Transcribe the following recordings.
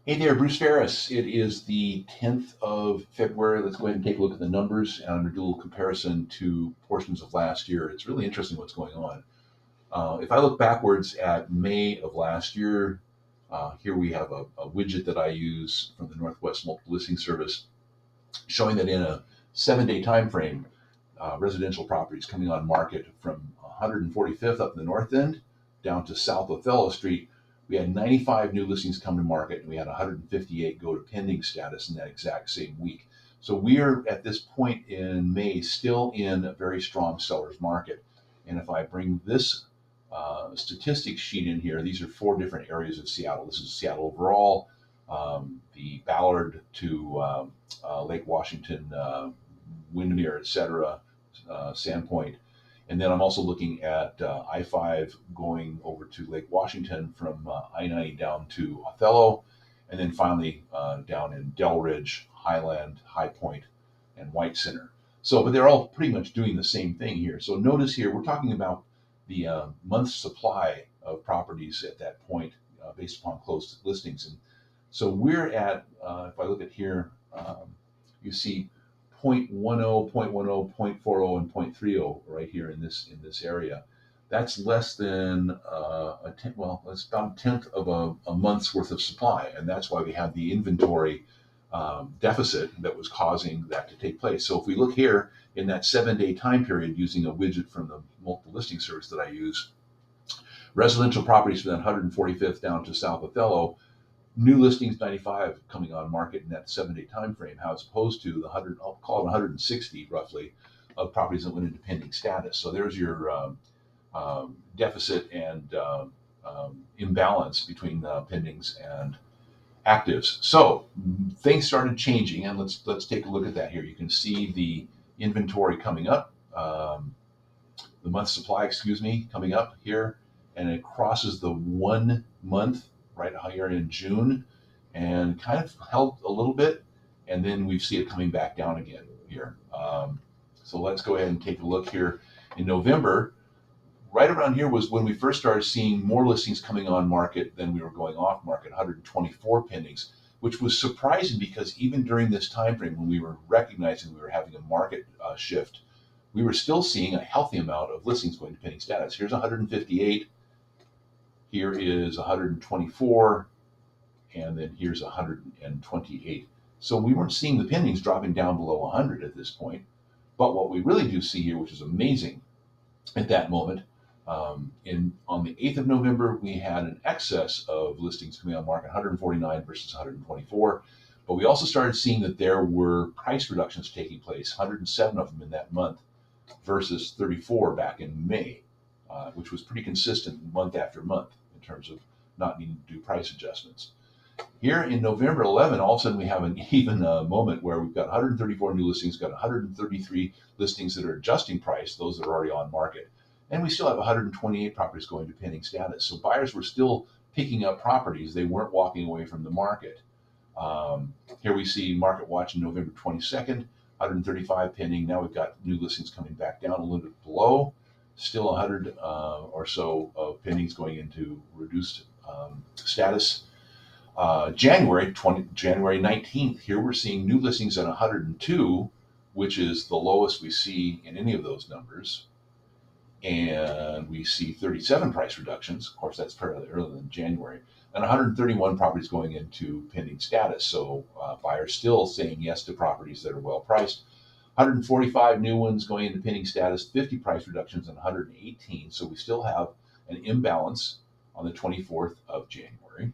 Hey there, Bruce Ferris. It is the 10th of February. Let's go ahead and take a look at the numbers, and I'm going to do a little comparison to portions of last year. It's really interesting what's going on. If I look backwards at May of last year, here we have a widget that I use from the Northwest Multiple Listing Service showing that in a 7-day time frame, residential properties coming on market from 145th up in the north end down to south Othello Street. We had 95 new listings come to market, and we had 158 go to pending status in that exact same week. So we are at this point in May still in a very strong seller's market. And if I bring this statistics sheet in here, these are 4 different areas of Seattle. This is Seattle overall, the Ballard to Lake Washington, Windermere, etc., Sandpoint. And then I'm also looking at I-5 going over to Lake Washington from I-90 down to Othello, and then finally down in Del Ridge, Highland, High Point, and White Center. So, but they're all pretty much doing the same thing here. So notice here, we're talking about the month's supply of properties at that point based upon closed listings. And so we're at, if I look at here, you see 0.10, 0.10, 0.40, and 0.30 right here in this area. That's less than a tenth. Well, that's about a tenth of a month's worth of supply, and that's why we have the inventory deficit that was causing that to take place. So if we look here in that 7-day time period using a widget from the multiple listing service that I use, residential properties from that 145th down to South Othello, new listings 95 coming on market in that 7-day time frame, as opposed to the 100, I'll call it 160 roughly, of properties that went into pending status. So there's your deficit and imbalance between pendings and actives. So things started changing, and let's take a look at that here. You can see the inventory coming up, the month supply, excuse me, coming up here, and it crosses the 1 month right here in June, and kind of held a little bit, and then we see it coming back down again here. So let's go ahead and take a look here in November. Right around here was when we first started seeing more listings coming on market than we were going off market, 124 pendings, which was surprising because even during this time frame when we were recognizing we were having a market shift, we were still seeing a healthy amount of listings going to pending status. Here's 158, here is 124, and then here's 128. So we weren't seeing the pendings dropping down below 100 at this point. But what we really do see here, which is amazing at that moment, on the 8th of November, we had an excess of listings coming on market, 149 versus 124. But we also started seeing that there were price reductions taking place, 107 of them in that month versus 34 back in May, which was pretty consistent month after month in terms of not needing to do price adjustments. Here in November 11, all of a sudden we have an even moment where we've got 134 new listings, got 133 listings that are adjusting price, those that are already on market. And we still have 128 properties going to pending status. So buyers were still picking up properties. They weren't walking away from the market. Here we see Market Watch on November 22nd, 135 pending. Now we've got new listings coming back down a little bit below. Still 100 or so of pendings going into reduced status. January 19th, here we're seeing new listings at 102, which is the lowest we see in any of those numbers. And we see 37 price reductions. Of course, that's fairly earlier than January. And 131 properties going into pending status. So buyers still saying yes to properties that are well priced. 145 new ones going into pending status, 50 price reductions, and 118. So we still have an imbalance on the 24th of January.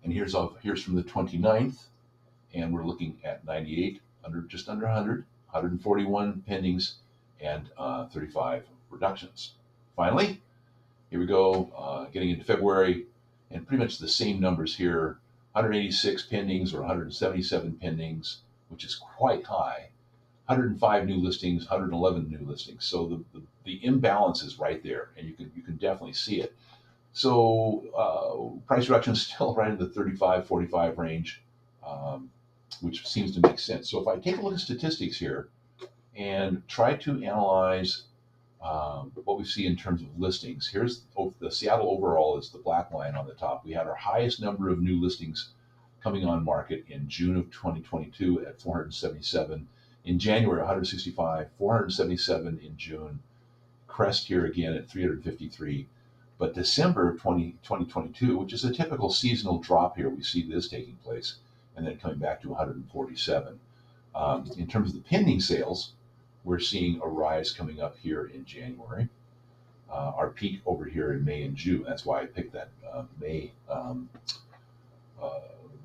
And here's from the 29th, and we're looking at 98, just under 100, 141 pendings, and 35 reductions. Finally, here we go, getting into February, and pretty much the same numbers here, 186 pendings or 177 pendings, which is quite high, 105 new listings, 111 new listings. So the imbalance is right there, and you can definitely see it. So price reduction is still right in the 35, 45 range, which seems to make sense. So if I take a look at statistics here and try to analyze But what we see in terms of listings, here's the Seattle overall is the black line on the top. We had our highest number of new listings coming on market in June of 2022 at 477. In January, 165, 477 in June, crest here again at 353. But December 2022, which is a typical seasonal drop here, we see this taking place, and then coming back to 147. In terms of the pending sales, we're seeing a rise coming up here in January. Our peak over here in May and June. That's why I picked that May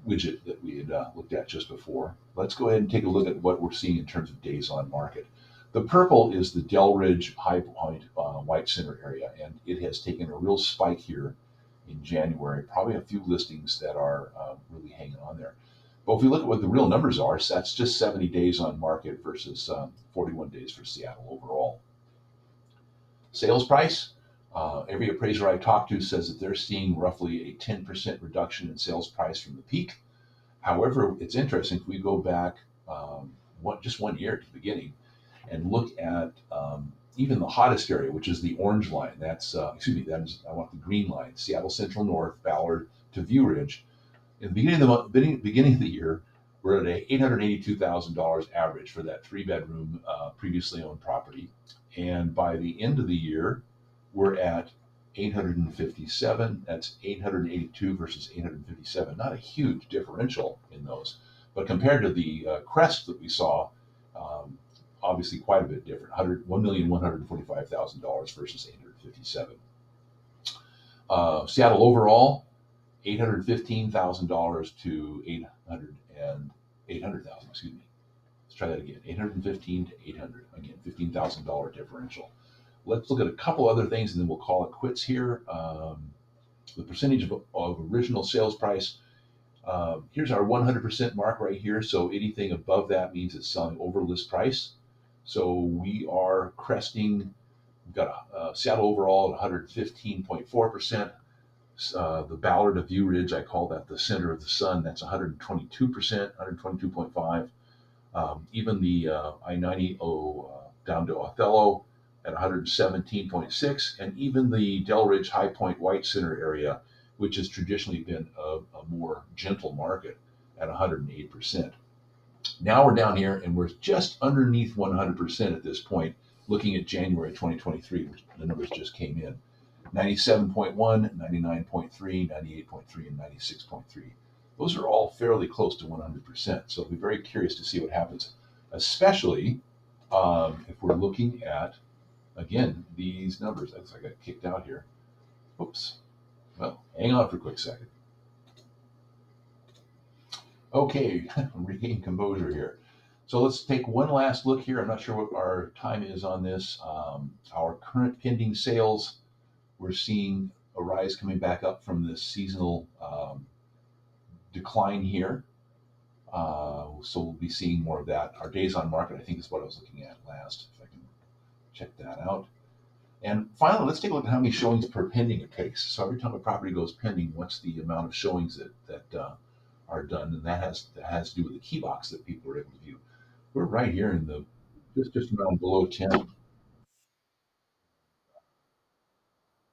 widget that we had looked at just before. Let's go ahead and take a look at what we're seeing in terms of days on market. The purple is the Delridge High Point White Center area, and it has taken a real spike here in January. Probably a few listings that are really hanging on there. But if we look at what the real numbers are, so that's just 70 days on market versus 41 days for Seattle overall. Sales price, every appraiser I talk to says that they're seeing roughly a 10% reduction in sales price from the peak. However, it's interesting if we go back just 1 year to the beginning and look at even the hottest area, which is the orange line. That's I want the green line, Seattle Central North, Ballard to View Ridge. In the beginning of the year, we're at a $882,000 average for that 3-bedroom previously owned property, and by the end of the year, we're at 857. That's 882 versus 857. Not a huge differential in those, but compared to the crest that we saw, obviously quite a bit different. $1,145,000 versus 857. Seattle overall, $815,000 to 800,000. Excuse me. Let's try that again. 815 to 800. Again, $15,000 differential. Let's look at a couple other things, and then we'll call it quits here. The percentage of original sales price. Here's our 100% mark right here. So anything above that means it's selling over list price. So we are cresting. We've got Seattle overall at 115.4%. The Ballard of View Ridge, I call that the center of the sun. That's 122%, 122.5. Even the I-90 down to Othello at 117.6, and even the Delridge High Point White Center area, which has traditionally been a more gentle market, at 108%. Now we're down here, and we're just underneath 100% at this point, looking at January 2023, which the numbers just came in. 97.1, 99.3, 98.3, and 96.3. Those are all fairly close to 100%. So I'll be very curious to see what happens, especially if we're looking at, again, these numbers. I got kicked out here. Oops. Well, hang on for a quick second. Okay, regain composure here. So let's take one last look here. I'm not sure what our time is on this. Our current pending sales, we're seeing a rise coming back up from the seasonal decline here. So we'll be seeing more of that. Our days on market, I think, is what I was looking at last, if I can check that out. And finally, let's take a look at how many showings per pending it takes. So every time a property goes pending, what's the amount of showings that are done? And that has to do with the key box that people are able to view. We're right here in the just around below 10.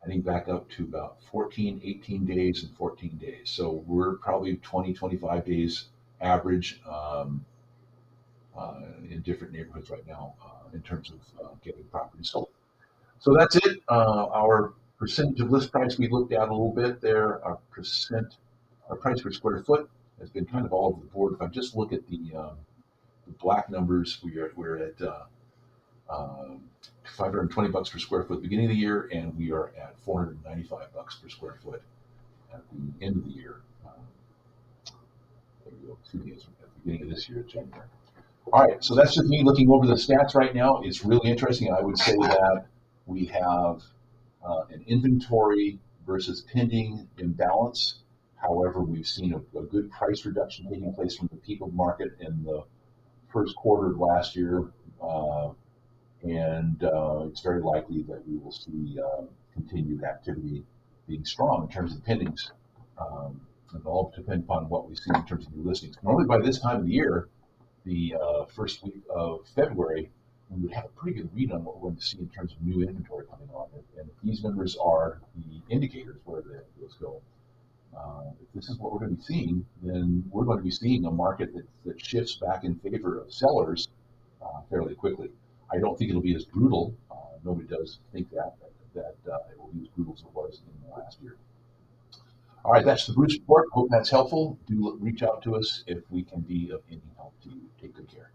Heading back up to about 14, 18 days and 14 days. So we're probably 20, 25 days average in different neighborhoods right now in terms of getting properties sold. So that's it. Our percentage of list price we looked at a little bit there. Our price per square foot has been kind of all over the board. If I just look at the black numbers, we're at $520 per square foot at the beginning of the year, and we are at $495 per square foot at the end of the year. There we go. 2 days at the beginning of this year, January. All right, so that's just me looking over the stats right now. It's really interesting. I would say that we have an inventory versus pending imbalance. However, we've seen a good price reduction taking place from the peak of market in the first quarter of last year. And it's very likely that we will see continued activity being strong in terms of pendings. It'll all depend upon what we see in terms of new listings. Normally by this time of the year, the first week of February, we would have a pretty good read on what we're going to see in terms of new inventory coming on. And if these numbers are the indicators where those go, if this is what we're going to be seeing, then we're going to be seeing a market that shifts back in favor of sellers fairly quickly. I don't think it'll be as brutal. Nobody does think that it will be as brutal as it was in the last year. All right, that's the Bruce Report. Hope that's helpful. Do reach out to us if we can be of any help to you. Take good care.